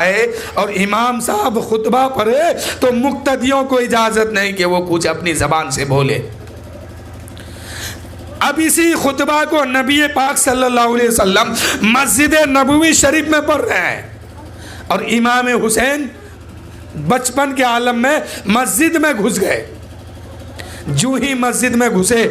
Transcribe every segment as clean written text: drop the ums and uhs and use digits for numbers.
آئے اور امام صاحب خطبہ پڑھے تو مقتدیوں کو اجازت نہیں کہ وہ کچھ اپنی زبان سے بولے۔ اب اسی خطبہ کو نبی پاک صلی اللہ علیہ وسلم مسجد نبوی شریف میں پڑھ رہے ہیں، اور امام حسین بچپن کے عالم میں مسجد میں گھس گئے۔ جو ہی مسجد میں گھسے،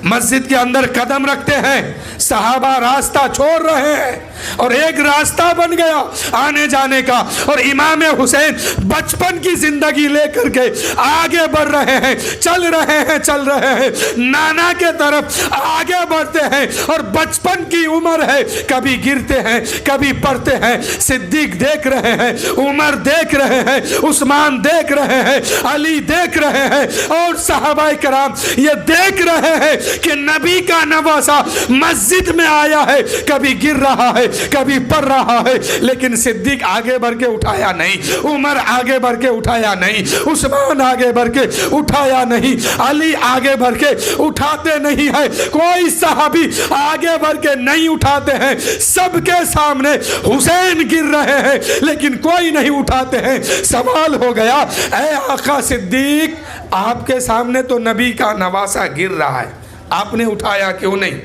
مسجد کے اندر قدم رکھتے ہیں، صحابہ راستہ چھوڑ رہے ہیں اور ایک راستہ بن گیا آنے جانے کا، اور امام حسین بچپن کی زندگی لے کر کے آگے بڑھ رہے ہیں، چل رہے ہیں، نانا کے طرف آگے بڑھتے ہیں، اور بچپن کی عمر ہے، کبھی گرتے ہیں کبھی پڑھتے ہیں۔ صدیق دیکھ رہے ہیں، عمر دیکھ رہے ہیں، عثمان دیکھ رہے ہیں، علی دیکھ رہے ہیں، اور صحابہ کرام یہ دیکھ رہے ہیں کہ نبی کا نواسہ مسجد میں آیا ہے، کبھی گر رہا ہے کبھی پڑھ رہا ہے، لیکن صدیق آگے بڑھ کے اٹھایا نہیں، عمر آگے بڑھ کے اٹھایا نہیں، عثمان آگے بڑھ کے اٹھایا نہیں، علی آگے بڑھ کے اٹھاتے نہیں ہے، کوئی صحابی آگے بڑھ کے نہیں اٹھاتے ہیں۔ سب کے سامنے حسین گر رہے ہیں لیکن کوئی نہیں اٹھاتے ہیں۔ سوال ہو گیا، اے آقا صدیق، آپ کے سامنے تو نبی کا نواسہ گر رہا ہے، آپ نے اٹھایا کیوں نہیں؟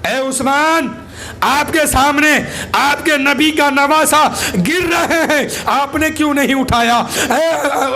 اے عثمان، آپ کے سامنے آپ کے نبی کا نواسہ گر رہے ہیں، آپ نے کیوں نہیں اٹھایا؟ اے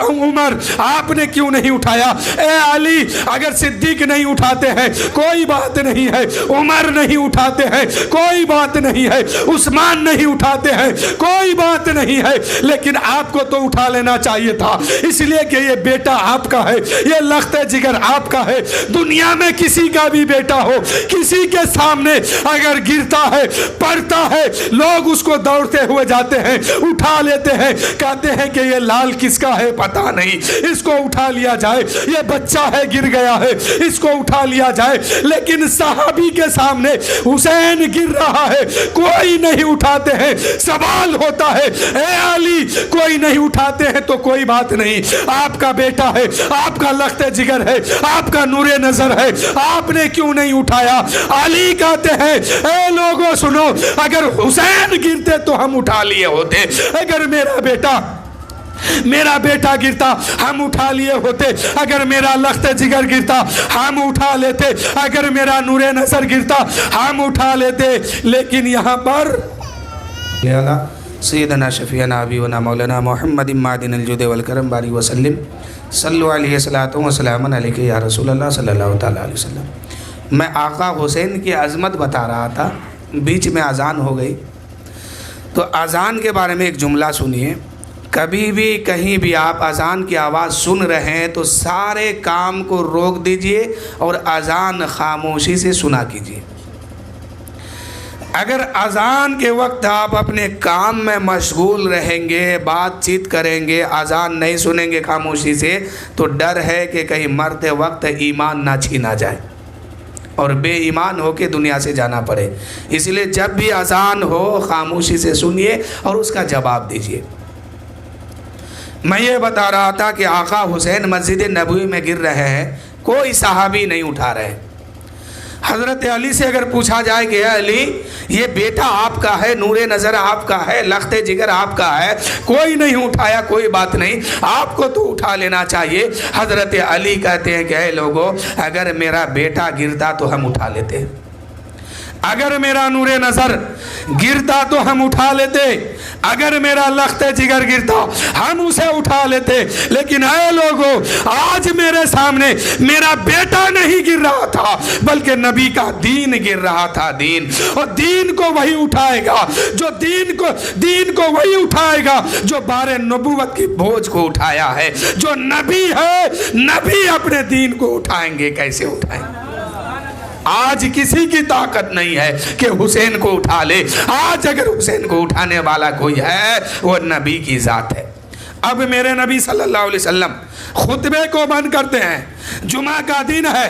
عمر، آپ نے کیوں نہیں اٹھایا؟ اے علی، اگر صدیق نہیں اٹھاتے ہیں کوئی بات نہیں ہے، عمر نہیں اٹھاتے ہیں کوئی بات نہیں ہے، عثمان نہیں اٹھاتے ہیں کوئی بات نہیں ہے، لیکن آپ کو تو اٹھا لینا چاہیے تھا، اس لیے کہ یہ بیٹا آپ کا ہے، یہ لخت جگر آپ کا ہے۔ دنیا میں کسی کا بھی بیٹا ہو، کسی کے سامنے اگر گرتا ہے، پڑھتا ہے، لوگ اس کو دوڑتے ہوئے جاتے ہیں، اٹھا لیتے ہیں، کہتے ہیں کہ یہ لال کس کا ہے پتہ نہیں، اس کو اٹھا لیا جائے، یہ بچہ ہے گر گیا ہے، اس کو اٹھا لیا جائے۔ لیکن صحابی کے سامنے حسین گر رہا ہے، کوئی نہیں اٹھاتے ہیں۔ سوال ہوتا ہے، اے علی، کوئی نہیں اٹھاتے ہیں تو کوئی بات نہیں، آپ کا بیٹا ہے، آپ کا لخت جگر ہے، آپ کا نور نظر ہے، آپ نے کیوں نہیں اٹھایا؟ علی کہتے ہیں، اے لوگوں سنو، اگر حسین گرتے تو ہم اٹھا لیے ہوتے، اگر میرا بیٹا گرتا ہم اٹھا لیے ہوتے، اگر میرا لخت جگر گرتا ہم اٹھا لیتے، اگر میرا نور نظر گرتا ہم اٹھا لیتے۔ لیکن یہاں پر سیدنا شفیعنا حبیبنا مولانا محمد معدن الجود والکرم باری وسلم صلو علیہ الصلاۃ والسلام علیہ یا رسول اللہ صلی اللہ تعالیٰ علیہ وسلم۔ میں آقا حسین کی عظمت بتا رہا تھا، بیچ میں اذان ہو گئی، تو اذان کے بارے میں ایک جملہ سنیے۔ کبھی بھی کہیں بھی آپ اذان کی آواز سن رہے ہیں تو سارے کام کو روک دیجئے اور اذان خاموشی سے سنا کیجئے۔ اگر اذان کے وقت آپ اپنے کام میں مشغول رہیں گے، بات چیت کریں گے، اذان نہیں سنیں گے خاموشی سے، تو ڈر ہے کہ کہیں مرتے وقت ایمان نہ چھینا جائے اور بے ایمان ہو کے دنیا سے جانا پڑے۔ اس لیے جب بھی اذان ہو خاموشی سے سنیے اور اس کا جواب دیجئے۔ میں یہ بتا رہا تھا کہ آقا حسین مسجد نبوی میں گر رہے ہیں، کوئی صحابی نہیں اٹھا رہے۔ حضرت علی سے اگر پوچھا جائے کہ اے علی، یہ بیٹا آپ کا ہے، نور نظر آپ کا ہے، لخت جگر آپ کا ہے، کوئی نہیں اٹھایا، کوئی بات نہیں، آپ کو تو اٹھا لینا چاہیے۔ حضرت علی کہتے ہیں کہ اے لوگو، اگر میرا بیٹا گرتا تو ہم اٹھا لیتے، اگر میرا نور نظر گرتا تو ہم اٹھا لیتے، اگر میرا لخت جگر گرتا ہم اسے اٹھا لیتے، لیکن اے لوگو، آج میرے سامنے میرا بیٹا نہیں گر رہا تھا بلکہ نبی کا دین گر رہا تھا، دین، اور دین کو وہی اٹھائے گا جو دین کو وہی اٹھائے گا جو بار نبوت کی بوجھ کو اٹھایا ہے۔ جو نبی ہے، نبی اپنے دین کو اٹھائیں گے، کیسے اٹھائیں گے؟ آج کسی کی طاقت نہیں ہے کہ حسین کو اٹھا لے۔ آج اگر حسین کو اٹھانے والا کوئی ہے وہ نبی کی ذات ہے۔ اب میرے نبی صلی اللہ علیہ وسلم خطبے کو بند کرتے ہیں، جمعہ کا دن ہے،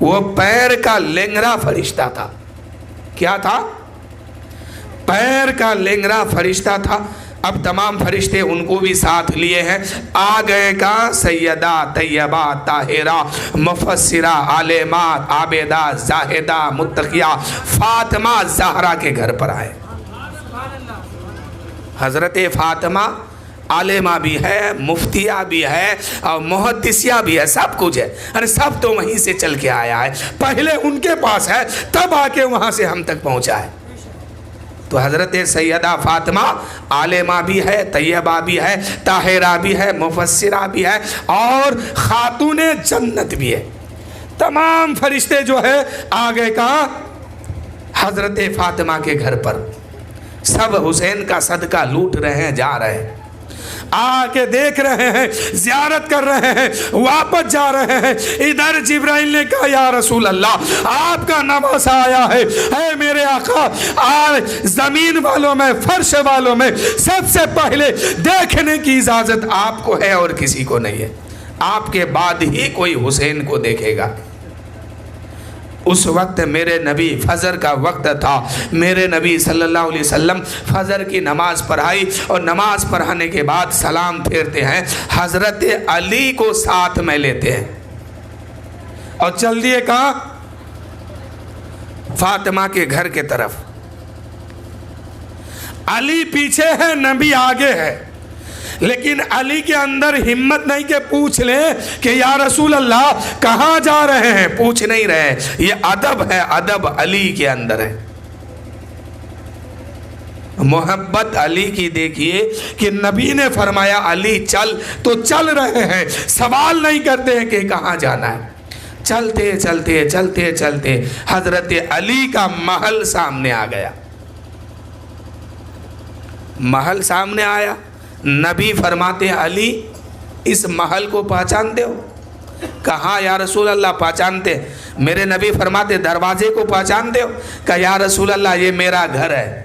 وہ پیر کا لنگڑا فرشتہ تھا. کیا تھا؟ پیر کا لنگڑا فرشتہ تھا. اب تمام فرشتے ان کو بھی ساتھ لیے ہیں. آ گئے کا سیدہ طیبہ طاہرہ مفسرہ عالمات عابدہ زاہدہ متقیہ فاطمہ زہرا کے گھر پر آئے. حضرت فاطمہ عالمہ بھی ہے، مفتیہ بھی ہے اور محدثیہ بھی ہے، سب کچھ ہے. ارے سب تو وہیں سے چل کے آیا ہے. پہلے ان کے پاس ہے، تب آ کے وہاں سے ہم تک پہنچا ہے. تو حضرت سیدہ فاطمہ عالمہ بھی ہے، طیبہ بھی ہے، طاہرہ بھی ہے، مفسرہ بھی ہے اور خاتون جنت بھی ہے. تمام فرشتے جو ہے آگے کا حضرت فاطمہ کے گھر پر سب حسین کا صدقہ لوٹ رہے ہیں، جا رہے ہیں، آ کے دیکھ رہے ہیں، زیارت کر رہے ہیں، واپس جا رہے ہیں. ادھر جبرائیل نے کہا یا رسول اللہ آپ کا نواسہ آیا ہے. اے میرے آقا، زمین والوں میں فرش والوں میں سب سے پہلے دیکھنے کی اجازت آپ کو ہے اور کسی کو نہیں ہے. آپ کے بعد ہی کوئی حسین کو دیکھے گا. اس وقت میرے نبی فجر کا وقت تھا. میرے نبی صلی اللہ علیہ وسلم فجر کی نماز پڑھائی اور نماز پڑھانے کے بعد سلام پھیرتے ہیں. حضرت علی کو ساتھ میں لیتے ہیں اور چل دیے کہاں؟ فاطمہ کے گھر کے طرف. علی پیچھے ہے، نبی آگے ہے. لیکن علی کے اندر ہمت نہیں کہ پوچھ لیں کہ یا رسول اللہ کہاں جا رہے ہیں. پوچھ نہیں رہے. یہ ادب ہے، ادب علی کے اندر ہے. محبت علی کی دیکھیے کہ نبی نے فرمایا علی چل تو چل رہے ہیں. سوال نہیں کرتے ہیں کہ کہاں جانا ہے. چلتے چلتے چلتے چلتے حضرت علی کا محل سامنے آ گیا. محل سامنے آیا. نبی فرماتے ہیں علی اس محل کو پہچانتے ہو؟ کہا یا رسول اللہ پہچانتے. میرے نبی فرماتے دروازے کو پہچانتے ہو؟ کہا یا رسول اللہ یہ میرا گھر ہے،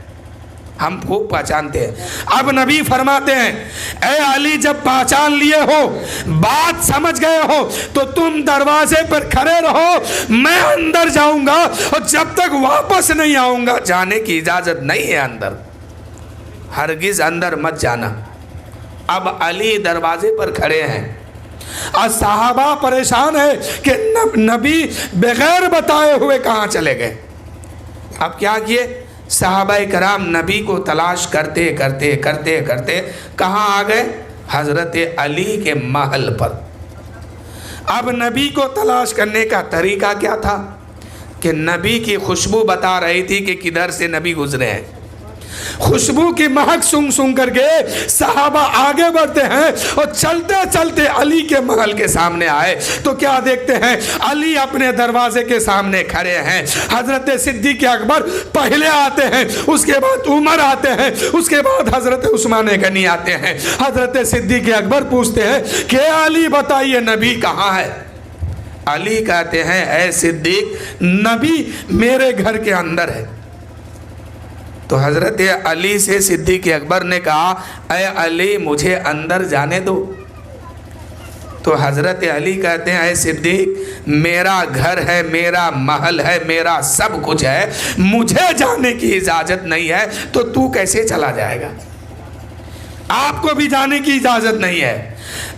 ہم خوب پہچانتے ہیں. اب نبی فرماتے ہیں اے علی جب پہچان لیے ہو، بات سمجھ گئے ہو تو تم دروازے پر کھڑے رہو، میں اندر جاؤں گا اور جب تک واپس نہیں آؤں گا جانے کی اجازت نہیں ہے اندر. ہرگز اندر مت جانا. اب علی دروازے پر کھڑے ہیں اور صحابہ پریشان ہے کہ نبی بغیر بتائے ہوئے کہاں چلے گئے. اب کیا کیے؟ صحابہ کرام نبی کو تلاش کرتے کرتے کرتے کرتے کہاں آ گئے؟ حضرت علی کے محل پر. اب نبی کو تلاش کرنے کا طریقہ کیا تھا کہ نبی کی خوشبو بتا رہی تھی کہ کدھر سے نبی گزرے ہیں. خوشبو کی مہک سنگ سنگ کر کے صحابہ آگے بڑھتے ہیں اور چلتے چلتے علی کے محل کے سامنے آئے تو کیا دیکھتے ہیں؟ علی اپنے دروازے کے سامنے کھڑے ہیں. حضرت صدیق اکبر پہلے آتے ہیں، اس کے بعد عمر آتے ہیں، اس کے بعد حضرت عثمان غنی آتے ہیں. حضرت صدیق اکبر پوچھتے ہیں کہ علی بتائیے نبی کہاں ہے؟ علی کہتے ہیں اے صدیق نبی میرے گھر کے اندر ہے. تو حضرت علی سے صدیق اکبر نے کہا اے علی مجھے اندر جانے دو. تو حضرت علی کہتے ہیں اے صدیق میرا گھر ہے، میرا محل ہے، میرا سب کچھ ہے، مجھے جانے کی اجازت نہیں ہے تو تو کیسے چلا جائے گا؟ آپ کو بھی جانے کی اجازت نہیں ہے.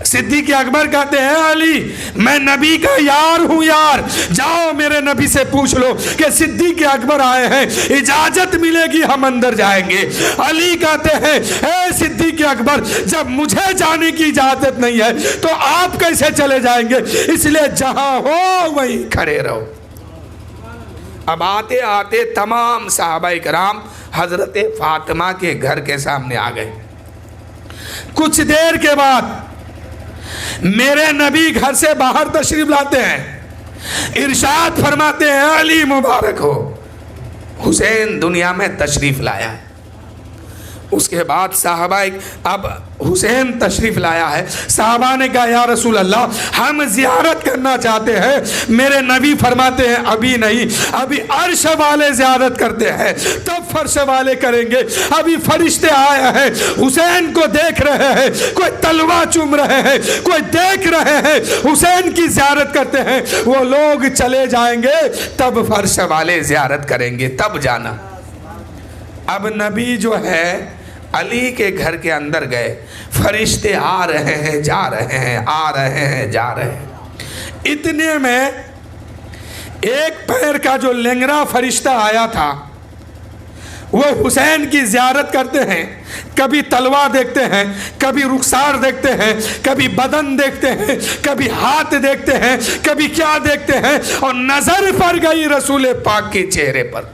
صدیق اکبر کہتے ہیں علی میں نبی کا یار ہوں یار، جاؤ میرے نبی سے پوچھ لو کہ صدیق اکبر آئے ہیں، اجازت ملے گی ہم اندر جائیں گے. علی کہتے ہیں اے صدیق اکبر جب مجھے جانے کی اجازت نہیں ہے تو آپ کیسے چلے جائیں گے؟ اس لیے جہاں ہو وہیں کھڑے رہو. اب آتے آتے تمام صحابہ کرام حضرت فاطمہ کے گھر کے سامنے آ گئے. کچھ دیر کے بعد میرے نبی گھر سے باہر تشریف لاتے ہیں. ارشاد فرماتے ہیں علی مبارک ہو، حسین دنیا میں تشریف لایا ہے. اس کے بعد صحابہ اب حسین تشریف لایا ہے، صحابہ نے کہا یا رسول اللہ ہم زیارت کرنا چاہتے ہیں۔ میرے نبی فرماتے ہیں ابھی نہیں، ابھی عرش والے زیارت کرتے ہیں تب فرش والے کریں گے۔ ابھی فرشتے آئے ہیں، حسین کو دیکھ رہے ہیں، کوئی تلوار چوم رہے ہیں، کوئی دیکھ رہے ہیں، حسین کی زیارت کرتے ہیں۔ وہ لوگ چلے جائیں گے تب فرش والے زیارت کریں گے، تب جانا۔ اب نبی جو ہے علی کے گھر کے اندر گئے، فرشتے آ رہے ہیں جا رہے ہیں، آ رہے ہیں جا رہے ہیں۔ اتنے میں ایک پیر کا جو لنگڑا فرشتہ آیا تھا، وہ حسین کی زیارت کرتے ہیں، کبھی تلوار دیکھتے ہیں، کبھی رخسار دیکھتے ہیں، کبھی بدن دیکھتے ہیں، کبھی ہاتھ دیکھتے ہیں، کبھی کیا دیکھتے ہیں، اور نظر پڑ گئی رسول پاک کے چہرے پر۔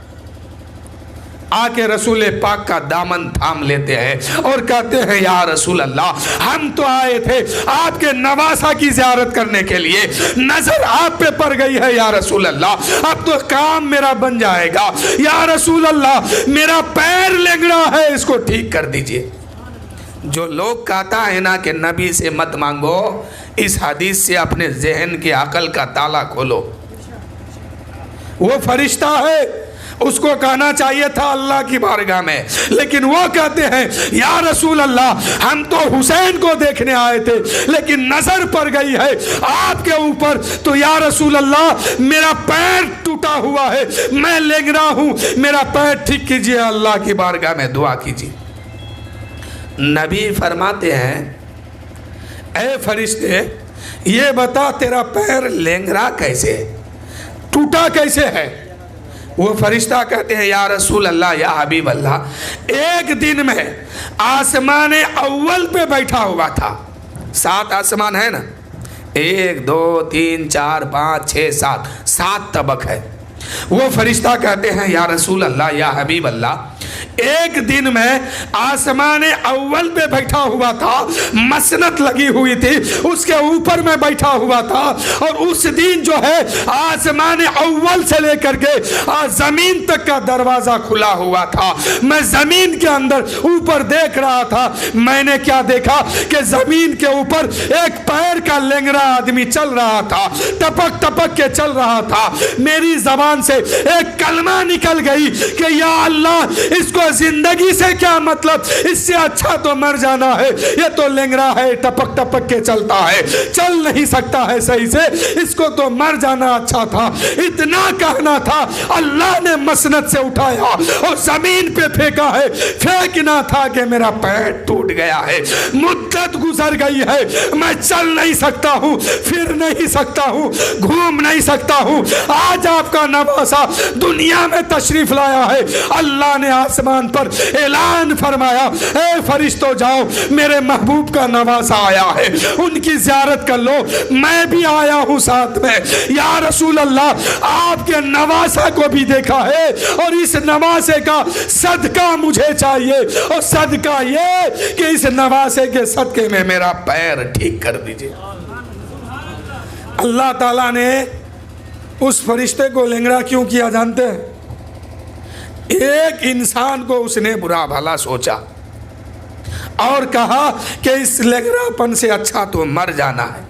آ کے رسول پاک کا دامن تھام لیتے ہیں اور کہتے ہیں یا رسول اللہ ہم تو آئے تھے آپ کے نواسہ کی زیارت کرنے کے لیے، نظر آپ پہ پڑ گئی ہے یا رسول اللہ، اب تو کام میرا بن جائے گا، یا رسول اللہ میرا پیر لنگڑا ہے اس کو ٹھیک کر دیجئے۔ جو لوگ کہتا ہے نا کہ نبی سے مت مانگو، اس حدیث سے اپنے ذہن کے عقل کا تالا کھولو۔ وہ فرشتہ ہے، اس کو کہنا چاہیے تھا اللہ کی بارگاہ میں، لیکن وہ کہتے ہیں یا رسول اللہ ہم تو حسین کو دیکھنے آئے تھے لیکن نظر پڑ گئی ہے آپ کے اوپر، تو یا رسول اللہ میرا پیر ٹوٹا ہوا ہے، میں لنگڑا ہوں، میرا پیر ٹھیک کیجئے، اللہ کی بارگاہ میں دعا کیجئے۔ نبی فرماتے ہیں اے فرشتے یہ بتا تیرا پیر لنگڑا کیسے ہے، ٹوٹا کیسے ہے؟ وہ فرشتہ کہتے ہیں یا رسول اللہ یا حبیب اللہ ایک دن میں آسمان اول پہ بیٹھا ہوا تھا، 7 آسمان ہے نا، 1 2 3 4 5 6 7 طبق ہے۔ وہ فرشتہ کہتے ہیں یا رسول اللہ یا حبیب اللہ ایک دن میں آسمان اول پہ بیٹھا ہوا تھا، مسنت لگی ہوئی تھی، اس کے اوپر میں بیٹھا ہوا تھا، اور اس دن جو ہے آسمان اول سے لے کر کے زمین تک کا دروازہ کھلا ہوا تھا۔ میں زمین کے اندر اوپر دیکھ رہا تھا، میں نے کیا دیکھا کہ زمین کے اوپر ایک پیر کا لنگڑا آدمی چل رہا تھا، ٹپک ٹپک کے چل رہا تھا۔ میری زبان سے ایک کلمہ نکل گئی کہ یا اللہ اس کو زندگی سے کیا مطلب، اس سے اچھا تو مر جانا ہے، یہ تو لنگڑا ہے، ٹپک ٹپک کے چلتا ہے، چل نہیں سکتا ہے صحیح سے، اس کو تو مر جانا اچھا تھا۔ اتنا کہنا تھا، اللہ نے مسند سے اٹھایا اور زمین پہ پھینکا ہے، پھینکنا تھا کہ میرا پیر ٹوٹ گیا ہے، مدت گزر گئی ہے، میں چل نہیں سکتا ہوں، پھر نہیں سکتا ہوں، گھوم نہیں سکتا ہوں۔ آج آپ کا نواسہ دنیا میں تشریف لایا ہے، اللہ نے آسمان پر اعلان فرمایا اے فرشتوں جاؤ میرے محبوب کا نواسہ آیا ہے، ان کی زیارت کر لو، میں بھی آیا ہوں ساتھ میں۔ یا رسول اللہ آپ کے نواسہ کو بھی دیکھا ہے اور اس نواسے کا صدقہ مجھے چاہیے، اور صدقہ یہ کہ اس نواسے کے صدقے میں میرا پیر ٹھیک کر دیجئے۔ اللہ تعالیٰ نے اس فرشتے کو لنگڑا کیوں کیا جانتے ہیں؟ ایک انسان کو اس نے برا بھلا سوچا اور کہا کہ اس لنگڑا پن سے اچھا تو مر جانا ہے۔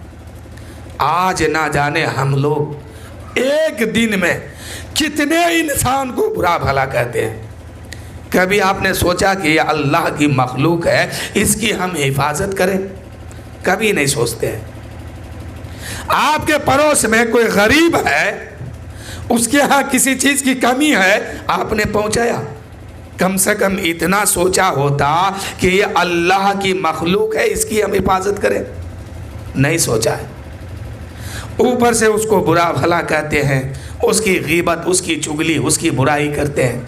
آج نہ جانے ہم لوگ ایک دن میں کتنے انسان کو برا بھلا کہتے ہیں۔ کبھی آپ نے سوچا کہ یہ اللہ کی مخلوق ہے، اس کی ہم حفاظت کریں؟ کبھی نہیں سوچتے ہیں۔ آپ کے پڑوس میں کوئی غریب ہے، اس کے ہاں کسی چیز کی کمی ہے، آپ نے پہنچایا؟ کم سے کم اتنا سوچا ہوتا کہ یہ اللہ کی مخلوق ہے، اس کی ہم حفاظت کریں؟ نہیں سوچا ہے۔ اوپر سے اس کو برا بھلا کہتے ہیں، اس کی غیبت، اس کی چگلی، اس کی برائی کرتے ہیں۔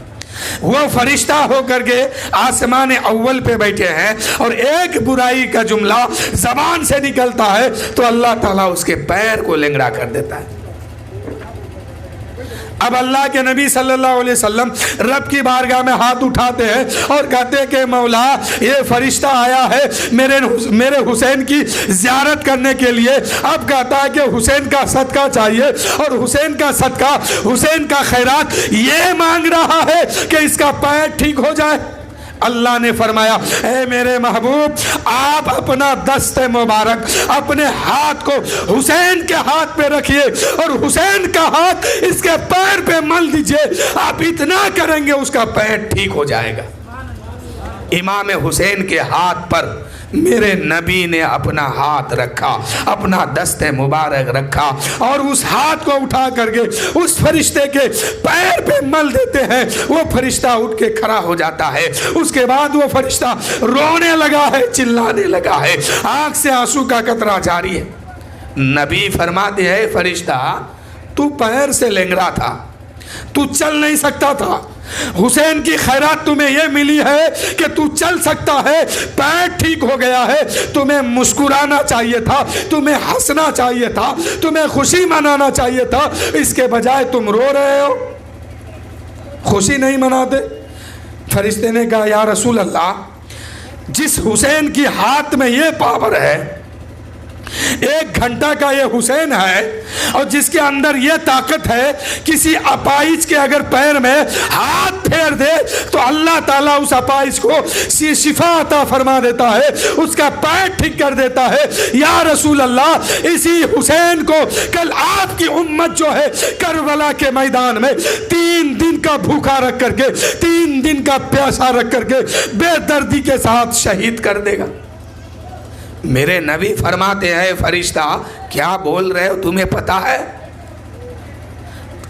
وہ فرشتہ ہو کر کے آسمان اول پہ بیٹھے ہیں اور ایک برائی کا جملہ زبان سے نکلتا ہے تو اللہ تعالیٰ اس کے پیر کو لنگڑا کر دیتا ہے۔ اب اللہ کے نبی صلی اللہ علیہ وسلم رب کی بارگاہ میں ہاتھ اٹھاتے ہیں اور کہتے ہیں کہ مولا یہ فرشتہ آیا ہے میرے حسین کی زیارت کرنے کے لیے، اب کہتا ہے کہ حسین کا صدقہ چاہیے، اور حسین کا صدقہ، حسین کا خیرات یہ مانگ رہا ہے کہ اس کا پیر ٹھیک ہو جائے۔ اللہ نے فرمایا اے میرے محبوب آپ اپنا دست مبارک اپنے ہاتھ کو حسین کے ہاتھ پہ رکھیے اور حسین کا ہاتھ اس کے پیر پہ مل دیجئے، آپ اتنا کریں گے اس کا پیر ٹھیک ہو جائے گا۔ امام حسین کے ہاتھ پر میرے نبی نے اپنا ہاتھ رکھا، اپنا دست مبارک رکھا اور اس ہاتھ کو اٹھا کر کے اس فرشتے کے پیر پہ مل دیتے ہیں، وہ فرشتہ اٹھ کے کھڑا ہو جاتا ہے۔ اس کے بعد وہ فرشتہ رونے لگا ہے، چلانے لگا ہے، آنکھ سے آنسو کا قطرہ جاری ہے۔ نبی فرماتے ہیں فرشتہ تو پیر سے لنگڑا تھا، تو چل نہیں سکتا تھا، حسین کی خیرات تمہیں یہ ملی ہے کہ تو چل سکتا ہے، پیر ٹھیک ہو گیا ہے، تمہیں مسکرانا چاہیے تھا، تمہیں ہنسنا چاہیے تھا، تمہیں خوشی منانا چاہیے تھا، اس کے بجائے تم رو رہے ہو، خوشی نہیں مناتے۔ فرشتے نے کہا یا رسول اللہ جس حسین کی ہاتھ میں یہ پاور ہے، 1 گھنٹہ کا یہ حسین ہے اور جس کے اندر یہ طاقت ہے، کسی اپائج کے اگر پیر میں ہاتھ پھیر دے تو اللہ تعالیٰ اس اپائج کو شفا عطا فرما دیتا ہے، اس کا پیر ٹھیک کر دیتا ہے۔ یا رسول اللہ اسی حسین کو کل آپ کی امت جو ہے کربلا کے میدان میں 3 دن کا بھوکا رکھ کر کے، 3 دن کا پیاسا رکھ کر کے بے دردی کے ساتھ شہید کر دے گا۔ میرے نبی فرماتے ہیں فرشتہ کیا بول رہے ہو، تمہیں پتا ہے؟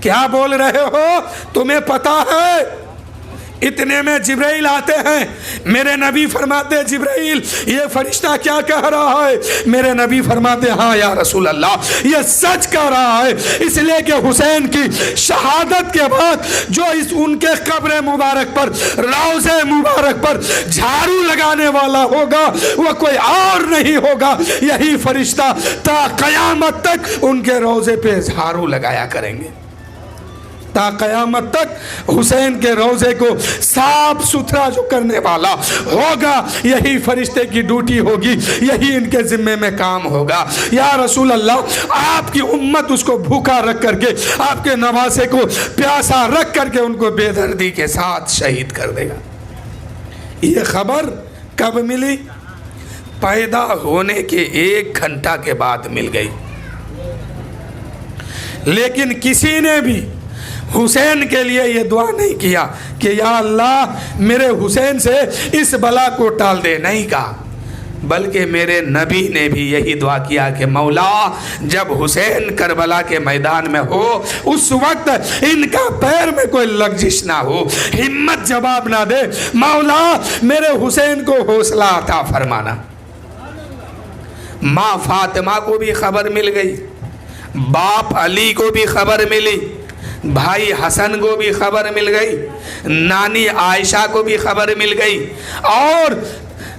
کیا بول رہے ہو، تمہیں پتا ہے؟ اتنے میں جبرائیل آتے ہیں، میرے نبی فرماتے جبرائیل یہ فرشتہ کیا کہہ رہا ہے؟ میرے نبی فرماتے ہاں یا رسول اللہ یہ سچ کہہ رہا ہے، اس لیے کہ حسین کی شہادت کے بعد جو ان کے قبر مبارک پر، روضہ مبارک پر جھاڑو لگانے والا ہوگا وہ کوئی اور نہیں ہوگا، یہی فرشتہ تا قیامت تک ان کے روضے پہ جھاڑو لگایا کریں گے، تا قیامت تک حسین کے روضے کو صاف ستھرا جو کرنے والا ہوگا یہی فرشتے کی ڈیوٹی ہوگی، یہی ان کے ذمے میں کام ہوگا۔ یا رسول اللہ آپ کی امت اس کو بھوکا رکھ کر کے، آپ کے نواسے کو پیاسا رکھ کر کے ان کو بے دردی کے ساتھ شہید کر دے گا۔ یہ خبر کب ملی؟ پیدا ہونے کے 1 گھنٹہ کے بعد مل گئی، لیکن کسی نے بھی حسین کے لیے یہ دعا نہیں کیا کہ یا اللہ میرے حسین سے اس بلا کو ٹال دے، نہیں کہا، بلکہ میرے نبی نے بھی یہی دعا کیا کہ مولا جب حسین کربلا کے میدان میں ہو اس وقت ان کا پیر میں کوئی لغزش نہ ہو، ہمت جواب نہ دے، مولا میرے حسین کو حوصلہ عطا فرمانا۔ ماں فاطمہ کو بھی خبر مل گئی، باپ علی کو بھی خبر ملی، بھائی حسن کو بھی خبر مل گئی، نانی عائشہ کو بھی خبر مل گئی، اور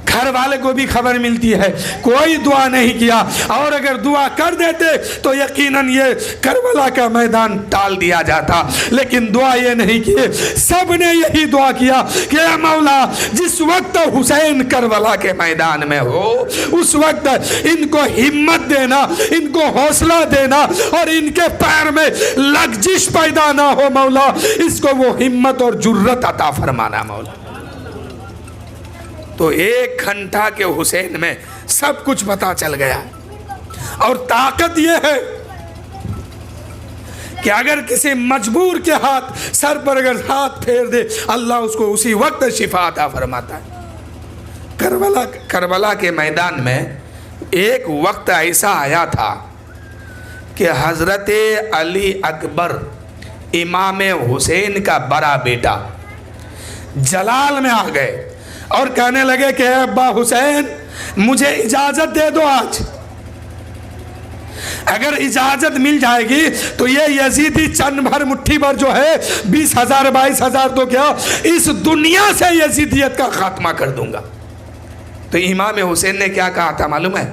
گھر والے کو بھی خبر ملتی ہے، کوئی دعا نہیں کیا، اور اگر دعا کر دیتے تو یقیناً یہ کربلا کا میدان ٹال دیا جاتا، لیکن دعا یہ نہیں کیے، سب نے یہی دعا کیا کہ اے مولا جس وقت حسین کربلا کے میدان میں ہو اس وقت ان کو ہمت دینا، ان کو حوصلہ دینا، اور ان کے پیر میں لغزش پیدا نہ ہو مولا، اس کو وہ ہمت اور جرت عطا فرمانا مولا۔ تو 1 گھنٹہ کے حسین میں سب کچھ پتا چل گیا، اور طاقت یہ ہے کہ اگر کسی مجبور کے ہاتھ سر پر اگر ہاتھ پھیر دے اللہ اس کو اسی وقت شفا عطا فرماتا ہے۔ کربلا کے میدان میں ایک وقت ایسا آیا تھا کہ حضرت علی اکبر امام حسین کا بڑا بیٹا جلال میں آ گئے اور کہنے لگے کہ اے ابا حسین مجھے اجازت دے دو، آج اگر اجازت مل جائے گی تو یہ یزیدی چند بھر مٹھی بھر جو ہے 20,000 22,000 تو کیا اس دنیا سے یزیدیت کا خاتمہ کر دوں گا۔ تو امام حسین نے کیا کہا تھا معلوم ہے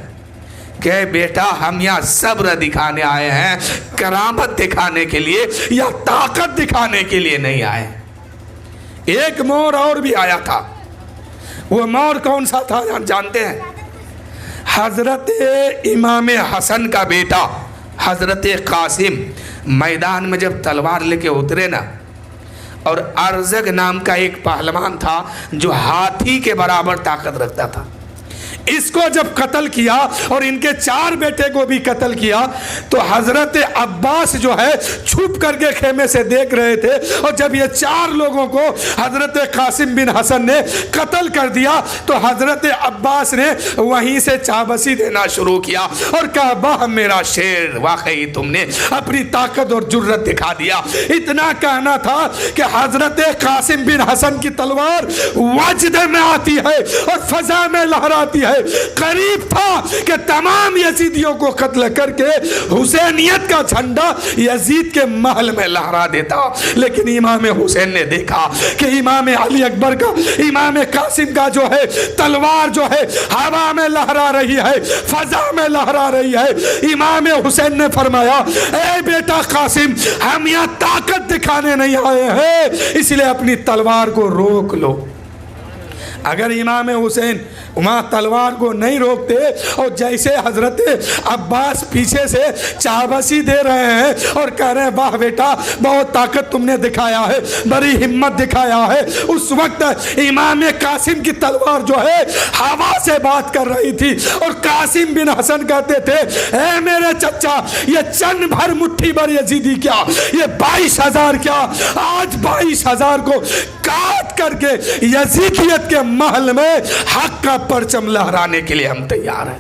کہ بیٹا ہم یہاں صبر دکھانے آئے ہیں، کرامت دکھانے کے لیے یا طاقت دکھانے کے لیے نہیں آئے۔ ایک مور اور بھی آیا تھا، وہ مور کون سا تھا جانتے ہیں؟ حضرت امام حسن کا بیٹا حضرت قاسم میدان میں جب تلوار لے کے اترے نا اور ارزگ نام کا ایک پہلوان تھا جو ہاتھی کے برابر طاقت رکھتا تھا. اس کو جب قتل کیا اور ان کے 4 بیٹے کو بھی قتل کیا تو حضرت عباس جو ہے چھپ کر کے خیمے سے دیکھ رہے تھے, اور جب یہ 4 لوگوں کو حضرت قاسم بن حسن نے قتل کر دیا تو حضرت عباس نے وہیں سے چابسی دینا شروع کیا اور کہا واہ میرا شیر, واقعی تم نے اپنی طاقت اور جرت دکھا دیا. اتنا کہنا تھا کہ حضرت قاسم بن حسن کی تلوار وجد میں آتی ہے اور فضا میں لہراتی ہے. قریب تھا کہ تمام یزیدیوں کو قتل کر کے حسینیت کا جھنڈا یزید کے محل میں لہرا دیتا, لیکن امام حسین نے دیکھا کہ امام علی اکبر کا, امام قاسم کا جو ہے تلوار جو ہے ہوا میں لہرا رہی ہے, فضا میں لہرا رہی ہے. امام حسین نے فرمایا اے بیٹا قاسم, ہم یہاں طاقت دکھانے نہیں آئے ہیں, اس لیے اپنی تلوار کو روک لو. اگر امام حسین وہاں تلوار کو نہیں روکتے اور جیسے حضرت عباس پیچھے سے چابسی دے رہے ہیں اور کہہ رہے ہیں واہ بیٹا بہت طاقت تم نے دکھایا ہے, بڑی ہمت دکھایا ہے, اس وقت امام قاسم کی تلوار جو ہے ہوا سے بات کر رہی تھی اور قاسم بن حسن کہتے تھے اے میرے چچا, یہ چند بھر مٹھی بھر یزیدی کیا, یہ 22,000 کیا, آج 22,000 کو کاٹ کر کے یزیدیت کے محل میں حق کا پرچم لہرانے کے لیے ہم تیار ہیں.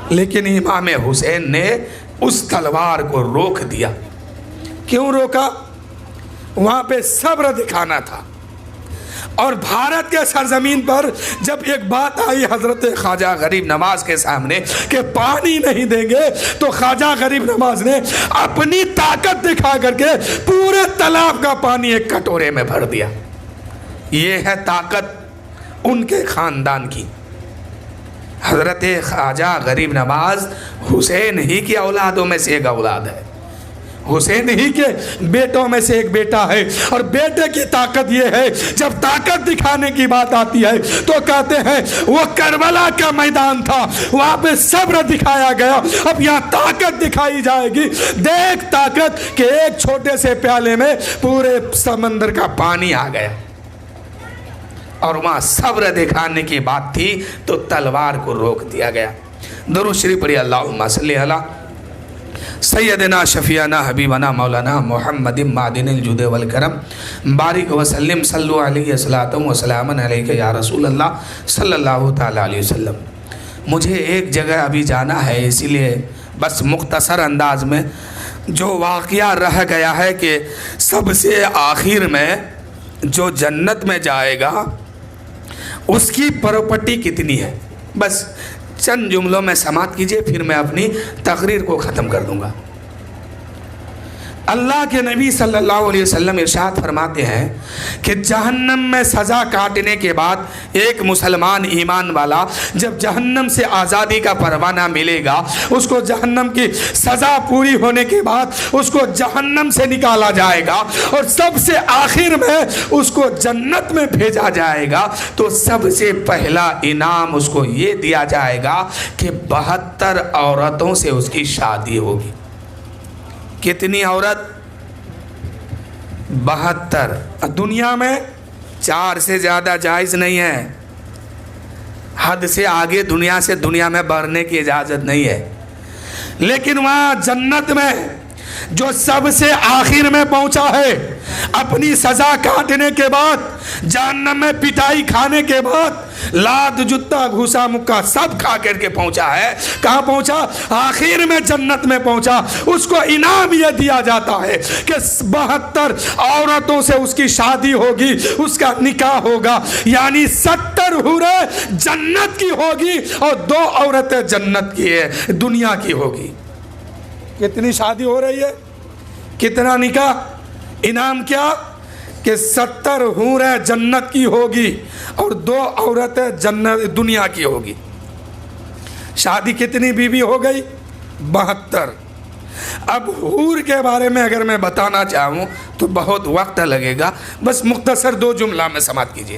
لیکن امام حسین نے اس تلوار کو روک دیا. کیوں روکا؟ وہاں پہ صبر دکھانا تھا. اور بھارت کے سرزمین پر جب ایک بات آئی حضرت خواجہ غریب نواز کے سامنے کہ پانی نہیں دیں گے, تو خواجہ غریب نواز نے اپنی طاقت دکھا کر کے پورے تالاب کا پانی ایک کٹورے میں بھر دیا. یہ ہے طاقت ان کے خاندان کی. حضرت خواجہ غریب نواز حسین ہی کی اولادوں میں سے ایک اولاد ہے, حسین ہی کے بیٹوں میں سے ایک بیٹا ہے. اور بیٹے کی طاقت یہ ہے, جب طاقت دکھانے کی بات آتی ہے تو کہتے ہیں وہ کربلا کا میدان تھا, وہاں پہ صبر دکھایا گیا, اب یہاں طاقت دکھائی جائے گی. دیکھ طاقت کہ ایک چھوٹے سے پیالے میں پورے سمندر کا پانی آ گیا. اور وہاں صبر دکھانے کی بات تھی تو تلوار کو روک دیا گیا. درود شریف پڑھی اللہم صلی علی سیدنا شفیعنا حبیبنا مولانا محمد معدن الجود والکرم بارک وسلم صلو علیہ صلاۃ وسلام علیک یا رسول اللہ صلی اللہ تعالی علیہ وسلم. مجھے ایک جگہ ابھی جانا ہے, اسی لیے بس مختصر انداز میں جو واقعہ رہ گیا ہے کہ سب سے آخر میں جو جنت میں جائے گا اس کی پراپرٹی کتنی ہے, بس چند جملوں میں سماعت کیجئے, پھر میں اپنی تقریر کو ختم کر دوں گا. اللہ کے نبی صلی اللہ علیہ وسلم ارشاد فرماتے ہیں کہ جہنم میں سزا کاٹنے کے بعد ایک مسلمان ایمان والا جب جہنم سے آزادی کا پروانہ ملے گا, اس کو جہنم کی سزا پوری ہونے کے بعد اس کو جہنم سے نکالا جائے گا اور سب سے آخر میں اس کو جنت میں بھیجا جائے گا. تو سب سے پہلا انعام اس کو یہ دیا جائے گا کہ 72 عورتوں سے اس کی شادی ہوگی. کتنی عورت؟ 72. دنیا میں 4 سے زیادہ جائز نہیں ہے, حد سے آگے دنیا میں بڑھنے کی اجازت نہیں ہے. لیکن وہاں جنت میں جو سب سے آخر میں پہنچا ہے, اپنی سزا کاٹنے کے بعد جہنم میں پٹائی کھانے کے بعد لاد جتا گھوسا مکہ سب کھا کر کے پہنچا ہے, کہاں پہنچا؟ آخر میں جنت میں پہنچا. اس کو انعام یہ دیا جاتا ہے کہ 72 عورتوں سے اس کی شادی ہوگی, اس کا نکاح ہوگا, یعنی 70 حوریں جنت کی ہوگی اور 2 عورتیں جنت کی ہے, دنیا کی ہوگی. کتنی شادی ہو رہی ہے, کتنا نکاح, انعام کیا کہ 70 حوریں جنت کی ہوگی اور 2 عورتیں جنت دنیا کی ہوگی. شادی کتنی بیوی ہو گئی؟ 72. اب حور کے بارے میں اگر میں بتانا چاہوں تو بہت وقت لگے گا, بس مختصر 2 جملہ میں سماعت کیجیے.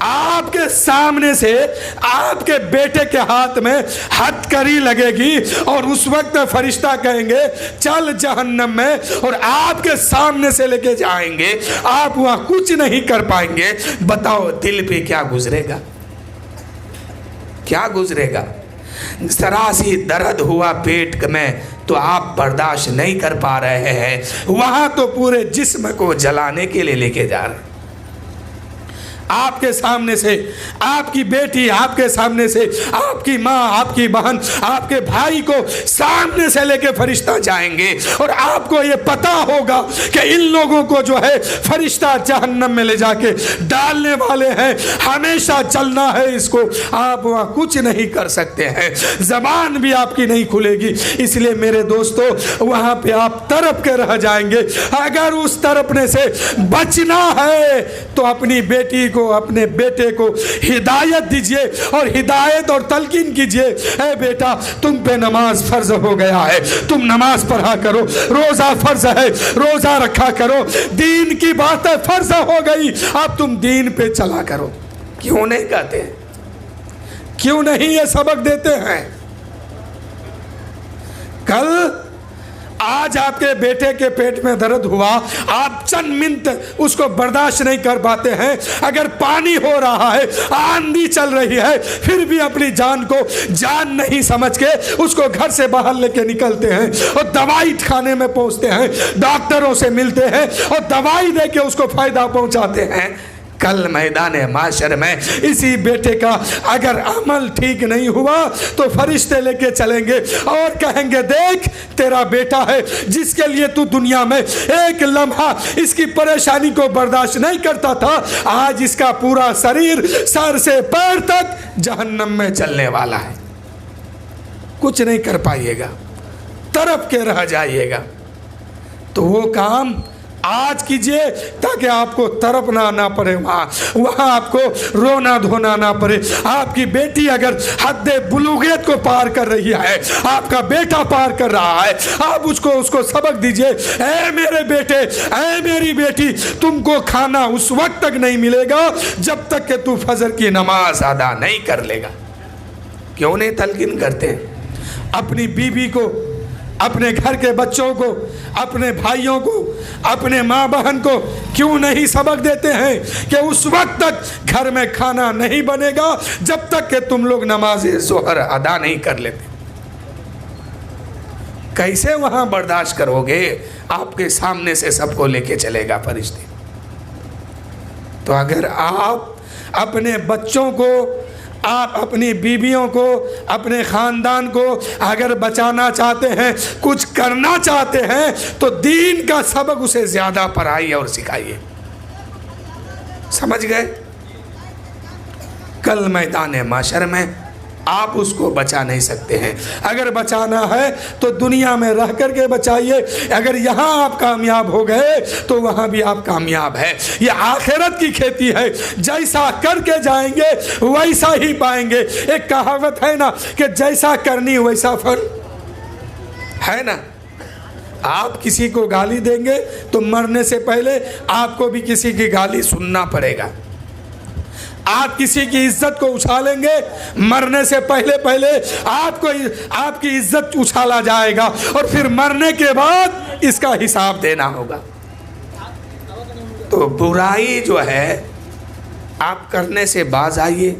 آپ کے سامنے سے آپ کے بیٹے کے ہاتھ میں ہتکڑی لگے گی اور اس وقت فرشتہ کہیں گے چل جہنم میں، اور آپ کے سامنے سے لے کے جائیں گے، آپ وہاں کچھ نہیں کر پائیں گے۔ بتاؤ دل پہ کیا گزرے گا، کیا گزرے گا؟ ذرا سی درد ہوا پیٹ میں تو آپ برداشت نہیں کر پا رہے ہیں، وہاں تو پورے جسم کو جلانے کے لیے لے کے جا رہے ہیں۔ آپ کے سامنے سے آپ کی بیٹی، آپ کے سامنے سے آپ کی ماں، آپ کی بہن، آپ کے بھائی کو سامنے سے لے کے فرشتہ جائیں گے، اور آپ کو یہ پتا ہوگا کہ ان لوگوں کو جو ہے فرشتہ جہنم میں لے جا کے ڈالنے والے ہیں، ہمیشہ چلنا ہے اس کو، آپ وہاں کچھ نہیں کر سکتے ہیں، زبان بھی آپ کی نہیں کھلے گی۔ اس لیے میرے دوستو وہاں پہ آپ تڑپ کے رہ جائیں گے۔ اگر اس تڑپنے سے بچنا ہے تو اپنی بیٹی کو، اپنے بیٹے کو ہدایت دیجئے اور ہدایت اور تلقین کیجئے، اے بیٹا تم پہ نماز فرض ہو گیا ہے، تم نماز پڑھا کرو، روزہ فرض ہے روزہ رکھا کرو، دین کی باتیں فرض ہو گئی، اب تم دین پہ چلا کرو۔ کیوں نہیں کہتے ہیں؟ کیوں نہیں یہ سبق دیتے ہیں؟ کل آج آپ کے بیٹے کے پیٹ میں درد ہوا، آپ چند منٹ اس کو برداشت نہیں کر پاتے ہیں، اگر پانی ہو رہا ہے، آندھی چل رہی ہے، پھر بھی اپنی جان کو جان نہیں سمجھ کے اس کو گھر سے باہر لے کے نکلتے ہیں اور دوائی کھانے میں پہنچتے ہیں، ڈاکٹروں سے ملتے ہیں اور دوائی دے کے اس کو فائدہ پہنچاتے ہیں۔ کل میدان معاشر میں اسی بیٹے کا اگر عمل ٹھیک نہیں ہوا تو فرشتے لے کے چلیں گے اور کہیں گے دیکھ تیرا بیٹا ہے جس کے لیے تو دنیا میں ایک لمحہ اس کی پریشانی کو برداشت نہیں کرتا تھا، آج اس کا پورا شریر سر سے پیر تک جہنم میں چلنے والا ہے۔ کچھ نہیں کر پائیے گا، تڑپ کے رہ جائیے گا۔ تو وہ کام آج کیجئے تاکہ آپ کو تڑپنا نہ پڑے، وہاں آپ کو رونا دھونا نہ پڑے۔ آپ کی بیٹی اگر حد بلوغیت کو پار کر رہی ہے، آپ کا بیٹا پار کر رہا ہے، آپ اس کو سبق دیجئے، اے میرے بیٹے، اے میری بیٹی، تم کو کھانا اس وقت تک نہیں ملے گا جب تک کہ تو فجر کی نماز ادا نہیں کر لے گا۔ کیوں نہیں تلقین کرتے؟ اپنی بیوی کو، اپنے گھر کے بچوں کو، اپنے بھائیوں کو، اپنے ماں بہن کو کیوں نہیں سبق دیتے ہیں کہ اس وقت تک گھر میں کھانا نہیں بنے گا جب تک کہ تم لوگ نماز ظہر ادا نہیں کر لیتے؟ کیسے وہاں برداشت کرو گے؟ آپ کے سامنے سے سب کو لے کے چلے گا فرشتے۔ تو اگر آپ اپنے بچوں کو، آپ اپنی بیویوں کو، اپنے خاندان کو اگر بچانا چاہتے ہیں، کچھ کرنا چاہتے ہیں، تو دین کا سبق اسے زیادہ پڑھائیے اور سکھائیے۔ سمجھ گئے؟ کل میدان معاشر میں آپ اس کو بچا نہیں سکتے ہیں۔ اگر بچانا ہے تو دنیا میں رہ کر کے بچائیے، اگر یہاں آپ کامیاب ہو گئے تو وہاں بھی آپ کامیاب ہے۔ یہ آخرت کی کھیتی ہے، جیسا کر کے جائیں گے ویسا ہی پائیں گے۔ ایک کہاوت ہے نا کہ جیسا کرنی ویسا پھل، ہے نا؟ آپ کسی کو گالی دیں گے تو مرنے سے پہلے آپ کو بھی کسی کی گالی سننا پڑے گا۔ آپ کسی کی عزت کو اچھالیں گے، مرنے سے پہلے آپ کی عزت اچھالا جائے گا، اور پھر مرنے کے بعد اس کا حساب دینا ہوگا۔ تو برائی جو ہے آپ کرنے سے باز آئیے،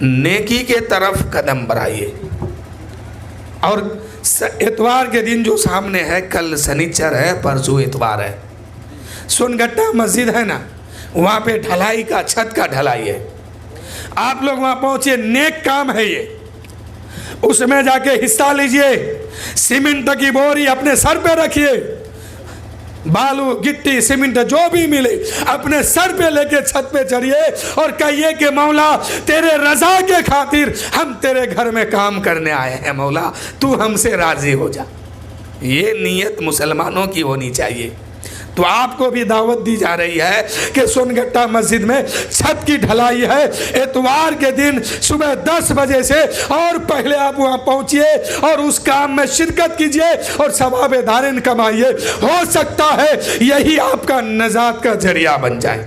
نیکی کے طرف قدم بڑھائیے۔ اور اتوار کے دن جو سامنے ہے، کل سنیچر ہے، پرسوں اتوار ہے، سنگٹا مسجد ہے نا، وہاں پہ ڈھلائی کا، چھت کا ڈھلائی ہے۔ آپ لوگ وہاں پہنچے، نیک کام ہے یہ، اس میں جا کے حصہ لیجئے، سیمنٹ کی بوری اپنے سر پہ رکھیے، بالو گٹی سیمنٹ جو بھی ملے اپنے سر پہ لے کے چھت پہ چڑھیے اور کہیے کہ مولا تیرے رضا کے خاطر ہم تیرے گھر میں کام کرنے آئے ہیں، مولا تو ہم سے راضی ہو جا۔ یہ نیت مسلمانوں کی ہونی چاہیے۔ تو آپ کو بھی دعوت دی جا رہی ہے کہ سنگٹا مسجد میں چھت کی ڈھلائی ہے، اتوار کے دن صبح 10 بجے سے اور پہلے آپ وہاں پہنچیے اور اس کام میں شرکت کیجئے اور ثواب دارین کمائیے۔ ہو سکتا ہے یہی آپ کا نجات کا ذریعہ بن جائے۔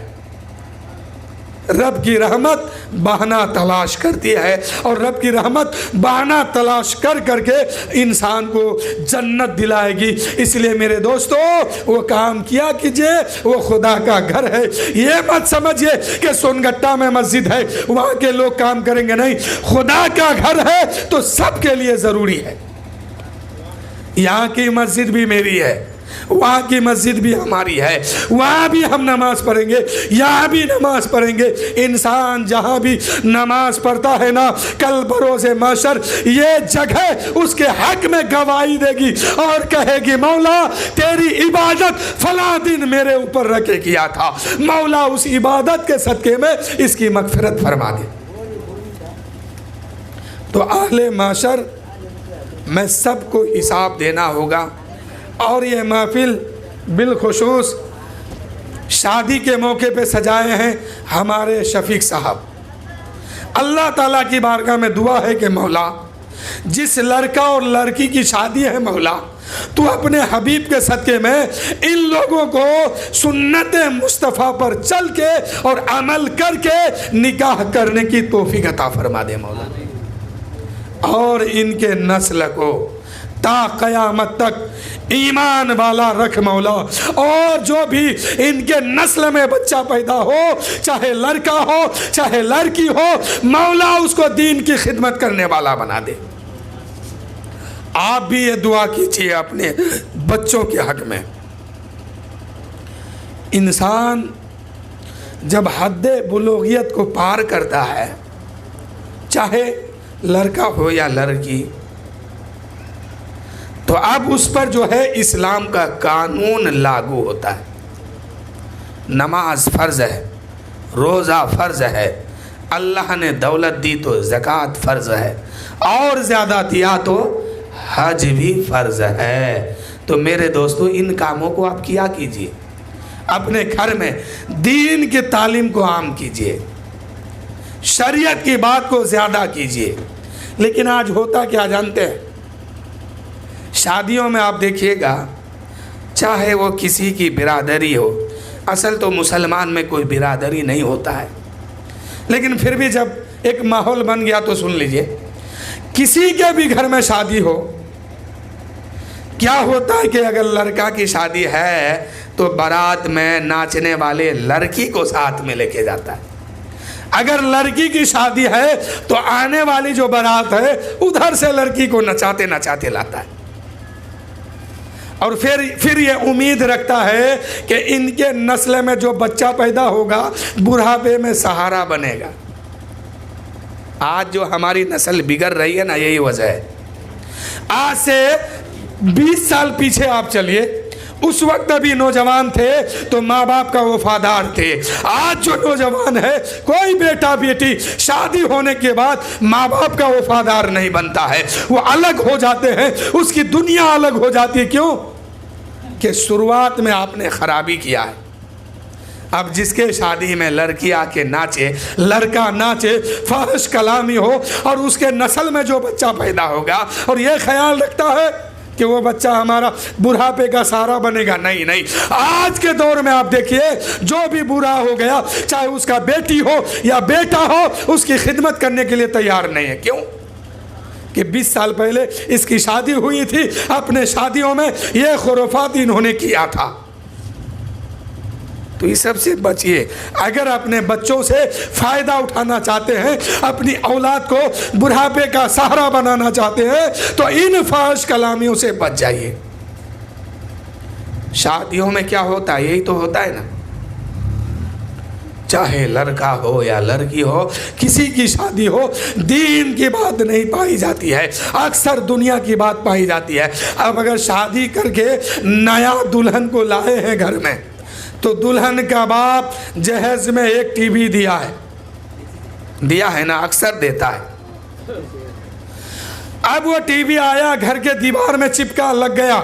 رب کی رحمت بہانہ تلاش کرتی ہے، اور رب کی رحمت بہانہ تلاش کر کر کے انسان کو جنت دلائے گی۔ اس لیے میرے دوستو وہ کام کیا کیجئے، وہ خدا کا گھر ہے۔ یہ مت سمجھئے کہ سونگٹا میں مسجد ہے وہاں کے لوگ کام کریں گے، نہیں، خدا کا گھر ہے تو سب کے لیے ضروری ہے۔ یہاں کی مسجد بھی میری ہے، وہاں کی مسجد بھی ہماری ہے، وہاں بھی ہم نماز پڑھیں گے، یہاں بھی نماز پڑھیں گے۔ انسان جہاں بھی نماز پڑھتا ہے نا، کل بروز محشر یہ جگہ اس کے حق میں گواہی دے گی اور کہے گی مولا تیری عبادت فلاں دن میرے اوپر رکھے کیا تھا، مولا اس عبادت کے صدقے میں اس کی مغفرت فرما دے۔ تو اہل محشر میں سب کو حساب دینا ہوگا، اور یہ محفل بالخصوص شادی کے موقع پہ سجائے ہیں ہمارے شفیق صاحب۔ اللہ تعالیٰ کی بارگاہ میں دعا ہے کہ مولا جس لڑکا اور لڑکی کی شادی ہے مولا تو اپنے حبیب کے صدقے میں ان لوگوں کو سنت مصطفیٰ پر چل کے اور عمل کر کے نکاح کرنے کی توفیق عطا فرما دے مولا، اور ان کے نسل کو تا قیامت تک ایمان والا رکھ مولا، اور جو بھی ان کے نسل میں بچہ پیدا ہو، چاہے لڑکا ہو چاہے لڑکی ہو، مولا اس کو دین کی خدمت کرنے والا بنا دے۔ آپ بھی یہ دعا کیجئے اپنے بچوں کے حق میں۔ انسان جب حد بلوغیت کو پار کرتا ہے، چاہے لڑکا ہو یا لڑکی، تو اب اس پر جو ہے اسلام کا قانون لاگو ہوتا ہے۔ نماز فرض ہے، روزہ فرض ہے، اللہ نے دولت دی تو زکوٰۃ فرض ہے، اور زیادہ دیا تو حج بھی فرض ہے۔ تو میرے دوستو ان کاموں کو آپ کیا کیجئے، اپنے گھر میں دین کی تعلیم کو عام کیجئے، شریعت کی بات کو زیادہ کیجئے۔ لیکن آج ہوتا کیا جانتے ہیں، شادیوں میں آپ دیکھیے گا، چاہے وہ کسی کی برادری ہو، اصل تو مسلمان میں کوئی برادری نہیں ہوتا ہے، لیکن پھر بھی جب ایک ماحول بن گیا تو سن لیجئے، کسی کے بھی گھر میں شادی ہو، کیا ہوتا ہے کہ اگر لڑکا کی شادی ہے تو بارات میں ناچنے والے لڑکی کو ساتھ میں لے کے جاتا ہے، اگر لڑکی کی شادی ہے تو آنے والی جو بارات ہے ادھر سے لڑکی کو نچاتے نچاتے لاتا ہے، اور پھر یہ امید رکھتا ہے کہ ان کے نسل میں جو بچہ پیدا ہوگا بڑھاپے میں سہارا بنے گا۔ آج جو ہماری نسل بگڑ رہی ہے نا، یہی وجہ ہے۔ آج سے 20 سال پیچھے آپ چلیے، اس وقت ابھی نوجوان تھے تو ماں باپ کا وفادار تھے۔ آج جو نوجوان ہے، کوئی بیٹا بیٹی شادی ہونے کے بعد ماں باپ کا وفادار نہیں بنتا ہے، وہ الگ ہو جاتے ہیں، اس کی دنیا الگ ہو جاتی ہے۔ کیوں؟ کہ شروعات میں آپ نے خرابی کیا ہے۔ اب جس کے شادی میں لڑکی آ کے ناچے، لڑکا ناچے، فحش کلامی ہو، اور اس کے نسل میں جو بچہ پیدا ہوگا اور یہ خیال رکھتا ہے کہ وہ بچہ ہمارا بڑھاپے کا سہارا بنے گا، نہیں نہیں، آج کے دور میں آپ دیکھیے جو بھی برا ہو گیا، چاہے اس کا بیٹی ہو یا بیٹا ہو، اس کی خدمت کرنے کے لیے تیار نہیں ہے۔ کیوں؟ کہ 20 سال پہلے اس کی شادی ہوئی تھی، اپنے شادیوں میں یہ خرافات انہوں نے کیا تھا۔ تو یہ سب سے بچیے۔ اگر اپنے بچوں سے فائدہ اٹھانا چاہتے ہیں، اپنی اولاد کو بڑھاپے کا سہارا بنانا چاہتے ہیں، تو ان فحش کلامیوں سے بچ جائیے۔ شادیوں میں کیا ہوتا ہے؟ یہی تو ہوتا ہے نا، چاہے لڑکا ہو یا لڑکی ہو، کسی کی شادی ہو، دین کی بات نہیں پائی جاتی ہے، اکثر دنیا کی بات پائی جاتی ہے۔ اب اگر شادی کر کے نیا دلہن کو لائے ہیں گھر میں، تو دلہن کا باپ جہیز میں ایک ٹی وی دیا ہے نا، اکثر دیتا ہے۔ اب وہ ٹی وی آیا، گھر کے دیوار میں چپکا لگ گیا،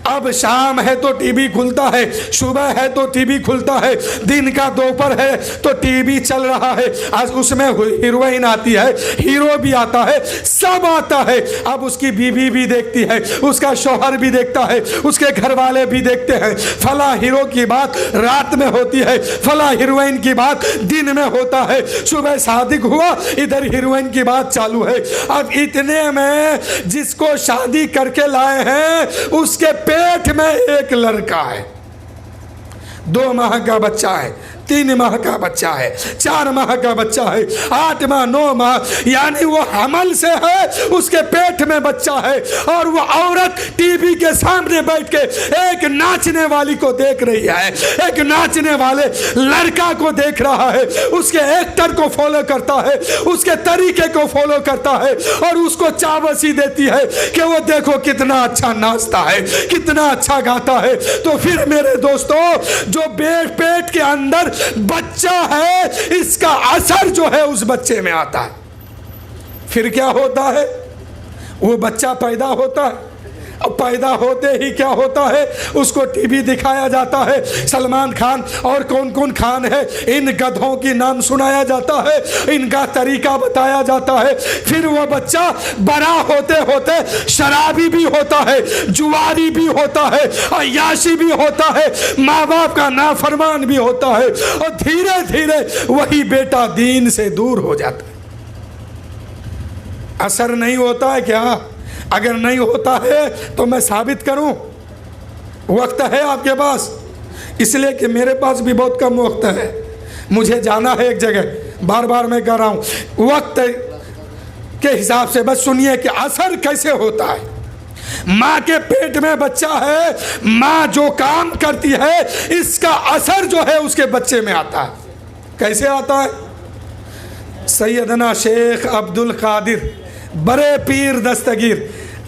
اب شام ہے تو ٹی وی کھلتا ہے، صبح ہے تو ٹی وی کھلتا ہے، دن کا دوپہر ہے تو ٹی وی چل رہا ہے، آج اس میں ہیروئن آتی ہے، ہیرو بھی آتا ہے، سب آتا ہے۔ اب اس کی بیوی بھی دیکھتی ہے، اس کا شوہر بھی دیکھتا ہے، اس کے گھر والے بھی دیکھتے ہیں۔ فلاں ہیرو کی بات رات میں ہوتی ہے، فلاں ہیروئن کی بات دن میں ہوتا ہے، صبح صادق ہوا ادھر ہیروئن کی بات چالو ہے۔ اب اتنے میں جس کو شادی کر کے لائے ہیں اس کے پیٹ میں ایک لڑکا ہے، 2 ماہ کا بچہ ہے، 3 ماہ کا بچہ ہے، 4 ماہ کا بچہ ہے، 8 ماہ 9 ماہ، یعنی وہ حمل سے ہے، اس کے پیٹ میں بچہ ہے، اور وہ عورت ٹی وی کے سامنے بیٹھ کے ایک ناچنے والی کو دیکھ رہی ہے، ایک ناچنے والے لڑکا کو دیکھ رہا ہے، اس کے ایکٹر کو فالو کرتا ہے، اس کے طریقے کو فالو کرتا ہے، اور اس کو چاوسی دیتی ہے کہ وہ دیکھو کتنا اچھا ناچتا ہے، کتنا اچھا گاتا ہے۔ تو پھر میرے دوستو، جو پیٹ کے اندر بچہ ہے، اس کا اثر جو ہے اس بچے میں آتا ہے۔ پھر کیا ہوتا ہے؟ وہ بچہ پیدا ہوتا ہے، اب پیدا ہوتے ہی کیا ہوتا ہے؟ اس کو ٹی وی دکھایا جاتا ہے، سلمان خان اور کون کون خان ہے، ان گدھوں کی نام سنایا جاتا ہے، ان کا طریقہ بتایا جاتا ہے۔ پھر وہ بچہ بڑا ہوتے ہوتے شرابی بھی ہوتا ہے، جواری بھی ہوتا ہے، عیاشی بھی ہوتا ہے، ماں باپ کا نافرمان بھی ہوتا ہے، اور دھیرے دھیرے وہی بیٹا دین سے دور ہو جاتا ہے۔ اثر نہیں ہوتا ہے کیا؟ اگر نہیں ہوتا ہے تو میں ثابت کروں؟ وقت ہے آپ کے پاس؟ اس لیے کہ میرے پاس بھی بہت کم وقت ہے، مجھے جانا ہے ایک جگہ، بار بار میں کہہ رہا ہوں، وقت کے حساب سے بس سنیے کہ اثر کیسے ہوتا ہے۔ ماں کے پیٹ میں بچہ ہے، ماں جو کام کرتی ہے اس کا اثر جو ہے اس کے بچے میں آتا ہے۔ کیسے آتا ہے؟ سیدنا شیخ عبد القادر بڑے پیر دستگیر،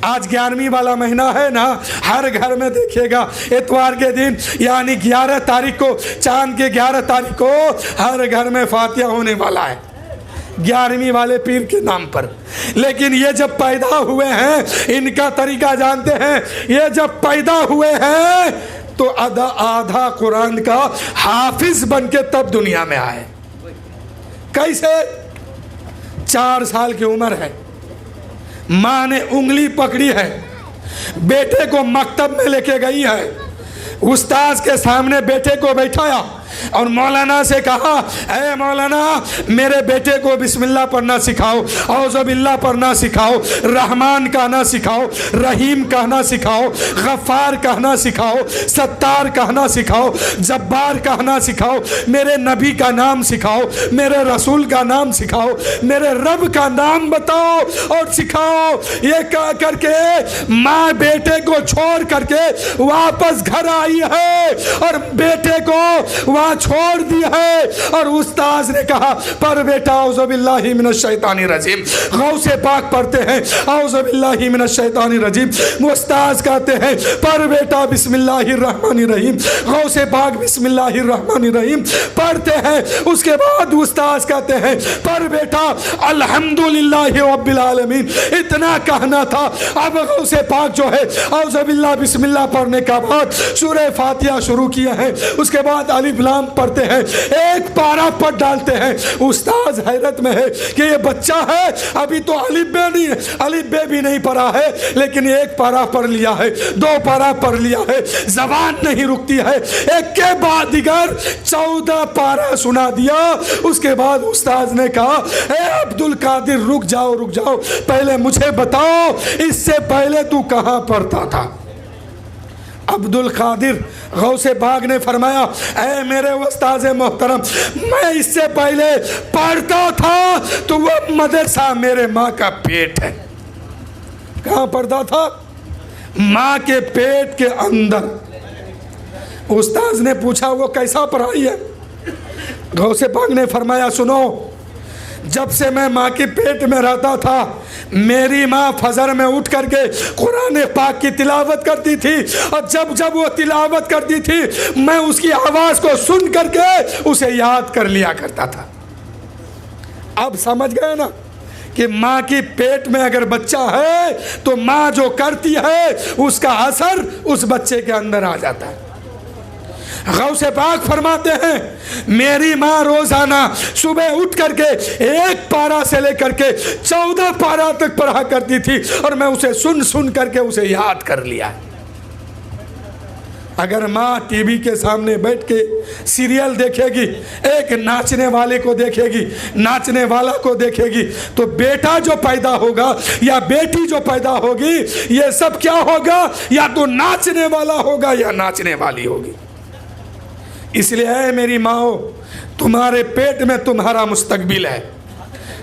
آج 11ویں والا مہینہ ہے نا، ہر گھر میں دیکھیے گا اتوار کے دن یعنی 11 تاریخ کو، چاند کے 11 تاریخ کو ہر گھر میں فاتحہ ہونے والا ہے 11ویں والے پیر کے نام پر۔ لیکن یہ جب پیدا ہوئے ہیں، ان کا طریقہ جانتے ہیں، یہ جب پیدا ہوئے ہیں تو آدھا قرآن کا حافظ بن کے تب دنیا میں آئے۔ کیسے؟ 4 سال کی عمر ہے، ماں نے انگلی پکڑی ہے، بیٹے کو مکتب میں لے کے گئی ہے، استاذ کے سامنے بیٹے کو بیٹھایا اور مولانا سے کہا، اے مولانا میرے بیٹے کو بسم اللہ پڑھنا سکھاؤ، اعوذ باللہ پڑھنا سکھاؤ، رحمان کہنا سکھاؤ، رحیم کہنا سکھاؤ، غفار کہنا سکھاؤ، ستار کہنا سکھاؤ، جبار کہنا سکھاؤ، میرے نبی کا نام سکھاؤ، میرے رسول کا نام سکھاؤ، میرے رب کا نام بتاؤ اور سکھاؤ۔ یہ کہہ کر کے ماں بیٹے کو چھوڑ کر کے واپس گھر آئی ہے اور بیٹے کو وہاں چھوڑ دیا ہے، اور استاذ نے کہا پر بیٹا اعوذ باللہ من الشیطان الرجیم، غوث پاک پڑھتے ہیں اعوذ باللہ من الشیطان الرجیم، وہ استاذ کہتے ہیں پر بیٹا بسم اللہ الرحمن الرحیم، غوث پاک بسم اللہ الرحمن الرحیم پڑھتے ہیں۔ اس کے بعد استاذ کہتے ہیں پر بیٹا الحمدللہ رب العالمین، اتنا کہنا تھا۔ اب غوث پاک جو ہے اعوذ باللہ بسم اللہ پڑھنے کا بعد سورہ فاتحہ شروع کیے ہیں، اس کے بعد الف لام پڑھتے ہیں، ایک پارہ پڑھ ڈالتے ہیں۔ استاذ حیرت میں ہے کہ یہ بچہ ہے، ابھی تو الف بے بھی نہیں پڑھا ہے، لیکن ایک پارہ پڑھ لیا ہے، 2 پارہ پڑھ لیا ہے، زبان نہیں رکتی ہے، ایک کے بعد دیگر 14 پارہ سنا دیا۔ اس کے بعد استاذ نے کہا اے عبد القادر رک جاؤ، پہلے مجھے بتاؤ اس سے پہلے تو کہاں پڑھتا تھا؟ عبد القادر غوث پاک نے فرمایا اے میرے استاذ محترم، میں اس سے پہلے پڑھتا تھا تو وہ مدرسہ میرے ماں کا پیٹ ہے۔ کہاں پڑھتا تھا؟ ماں کے پیٹ کے اندر۔ استاذ نے پوچھا وہ کیسا پڑھائی ہے؟ غوث پاک نے فرمایا سنو، جب سے میں ماں کے پیٹ میں رہتا تھا میری ماں فجر میں اٹھ کر کے قرآن پاک کی تلاوت کرتی تھی، اور جب وہ تلاوت کرتی تھی میں اس کی آواز کو سن کر کے اسے یاد کر لیا کرتا تھا۔ اب سمجھ گئے نا کہ ماں کی پیٹ میں اگر بچہ ہے تو ماں جو کرتی ہے اس کا اثر اس بچے کے اندر آ جاتا ہے۔ غوث پاک فرماتے ہیں میری ماں روزانہ صبح اٹھ کر کے 1 پارہ سے لے کر کے 14 پارہ تک پڑھا کرتی تھی، اور میں اسے سن کر کے اسے یاد کر لیا۔ اگر ماں ٹی وی کے سامنے بیٹھ کے سیریل دیکھے گی، ایک ناچنے والے کو دیکھے گی، ناچنے والا کو دیکھے گی، تو بیٹا جو پیدا ہوگا یا بیٹی جو پیدا ہوگی یہ سب کیا ہوگا؟ یا تو ناچنے والا ہوگا یا ناچنے والی ہوگی۔ اس لیے اے میری ماؤں، تمہارے پیٹ میں تمہارا مستقبل ہے،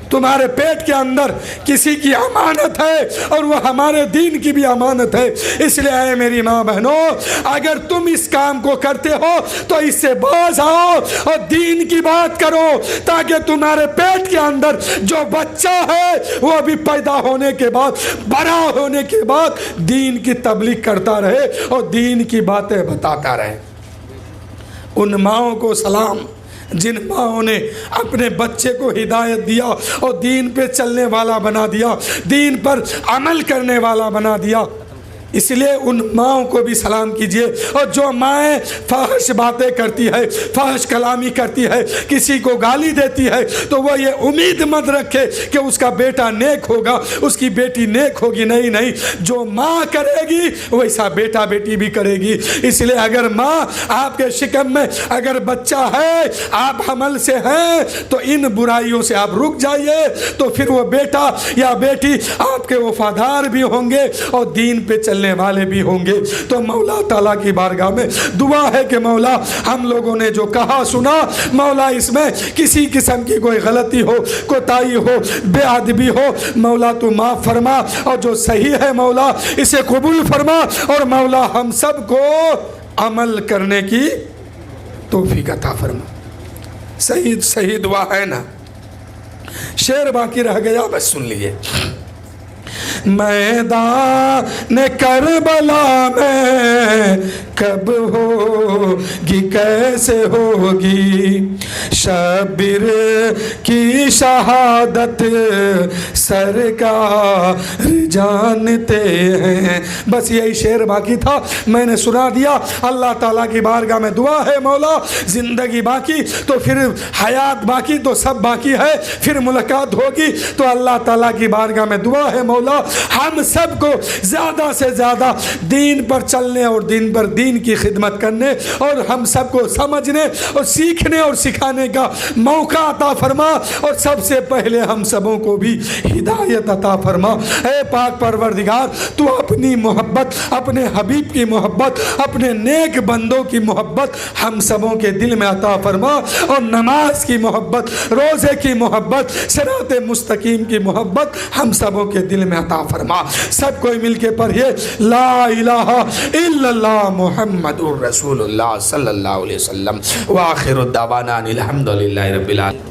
تمہارے پیٹ کے اندر کسی کی امانت ہے، اور وہ ہمارے دین کی بھی امانت ہے۔ اس لیے اے میری ماں بہنوں، اگر تم اس کام کو کرتے ہو تو اس سے باز آؤ اور دین کی بات کرو، تاکہ تمہارے پیٹ کے اندر جو بچہ ہے وہ بھی پیدا ہونے کے بعد، بڑا ہونے کے بعد دین کی تبلیغ کرتا رہے اور دین کی باتیں بتاتا رہے۔ ان ماؤں کو سلام جن ماؤں نے اپنے بچے کو ہدایت دیا اور دین پہ چلنے والا بنا دیا، دین پر عمل کرنے والا بنا دیا۔ اس لیے ان ماؤں کو بھی سلام کیجئے۔ اور جو مائیں فحش باتیں کرتی ہے، فحش کلامی کرتی ہے، کسی کو گالی دیتی ہے، تو وہ یہ امید مت رکھے کہ اس کا بیٹا نیک ہوگا، اس کی بیٹی نیک ہوگی۔ نہیں، جو ماں کرے گی ویسا بیٹا بیٹی بھی کرے گی۔ اس لیے اگر ماں آپ کے شکم میں اگر بچہ ہے، آپ حمل سے ہیں، تو ان برائیوں سے آپ رک جائیے، تو پھر وہ بیٹا یا بیٹی آپ کے وفادار بھی ہوں گے اور دین پہ چلنے والے بھی ہوں گے۔ تو مولا تعالیٰ کی بارگاہ میں دعا ہے کہ مولا ہم لوگوں نے جو کہا سنا، مولا اس میں کسی قسم کی کوئی غلطی ہو، کوتاہی ہو، بے ادبی ہو، مولا تو معاف فرما، اور جو صحیح ہے مولا اسے قبول فرما، اور مولا ہم سب کو عمل کرنے کی توفیق عطا فرما۔ صحیح دعا ہے نا؟ شعر باقی رہ گیا، بس سن لیجیے۔ میدان کربلا میں کب ہوگی، کیسے ہوگی، شبیر کی شہادت سرکار جانتے ہیں۔ بس یہی شعر باقی تھا، میں نے سنا دیا۔ اللہ تعالیٰ کی بارگاہ میں دعا ہے مولا زندگی باقی تو پھر حیات باقی تو سب باقی ہے، پھر ملاقات ہوگی۔ تو اللہ تعالیٰ کی بارگاہ میں دعا ہے مولا ہم سب کو زیادہ سے زیادہ دین پر چلنے اور دین پر دین کی خدمت کرنے، اور ہم سب کو سمجھنے اور سیکھنے اور سکھانے کا موقع عطا فرما، اور سب سے پہلے ہم سبوں کو بھی ہدایت عطا فرما۔ اے پاک پروردگار، تو اپنی محبت، اپنے حبیب کی محبت، اپنے نیک بندوں کی محبت ہم سبوں کے دل میں عطا فرما، اور نماز کی محبت، روزے کی محبت، صراط مستقیم کی محبت ہم سبوں کے دل میں عطا فرما۔ سب کوئی مل کے پڑھیے لا الہ الا اللہ محمد الرسول اللہ صلی اللہ علیہ وسلم، وآخر الدعوانا الحمدللہ رب العالمین۔